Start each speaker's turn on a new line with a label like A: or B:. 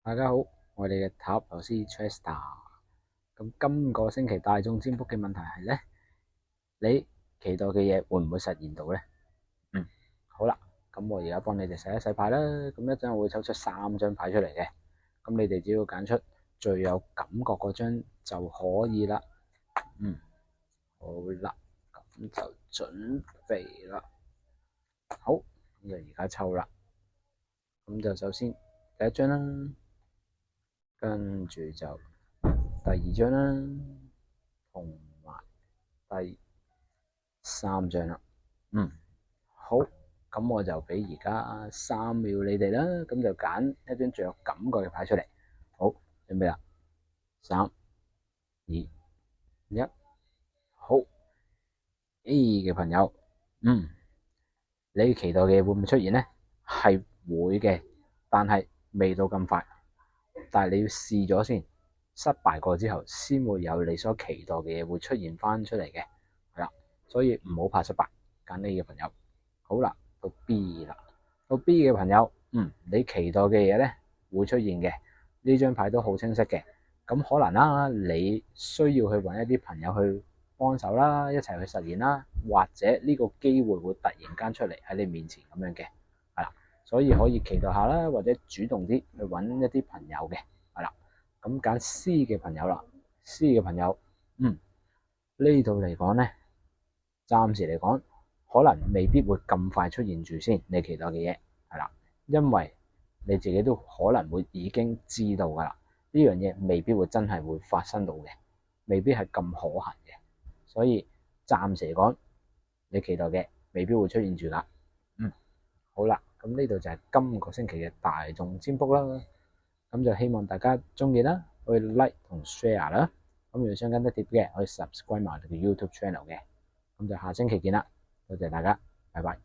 A: 大家好，我哋嘅塔羅師 Chester。咁今個星期大眾占卜嘅問題係咧，你期待嘅嘢會唔會實現到咧？好啦，咁我而家幫你哋洗一洗牌啦。咁一陣我會抽出3張牌出嚟嘅，咁你哋只要揀出最有感覺嗰張就可以啦。好啦，咁就準備啦。好，咁就而家抽啦。咁就首先第一張啦，跟住就第二張啦，同埋第3張啦。好，咁我就俾而家3秒你哋啦，咁就揀一張最有感覺嘅牌出嚟。好，準備啦，3、2、1，好。A 嘅朋友，你期待嘅嘢會唔會出現呢？係會嘅，但係未到咁快。但係你要試咗先，失敗過之後，先會有你所期待嘅嘢會出現翻出嚟嘅，係啦。所以唔好怕失敗，揀 A 嘅朋友。好啦，到 B 啦，到 B 嘅朋友，你期待嘅嘢咧會出現嘅，呢張牌都好清晰嘅。咁可能啦，你需要去揾一啲朋友去幫手啦，一齊去實現啦，或者呢個機會會突然間出嚟喺你面前咁樣嘅，係啦。所以可以期待下啦，或者主動啲去揾一啲朋友嘅，係啦。咁揀 C 嘅朋友啦，C 嘅朋友，呢度嚟講咧，暫時嚟講，可能未必會咁快出現住先，你期待嘅嘢係啦，因為你自己都可能會已經知道噶啦，呢樣嘢未必會真係會發生到嘅，未必係咁可行嘅，所以暫時嚟講，你期待嘅未必會出現住噶。好啦，咁呢度就係今個星期嘅大眾占卜啦，咁就希望大家中意啦，可以 like 同 share 啦，咁如果想跟得貼嘅，可以 subscribe 埋我哋嘅 YouTube channel 嘅，咁就下星期見啦，多謝大家，拜拜。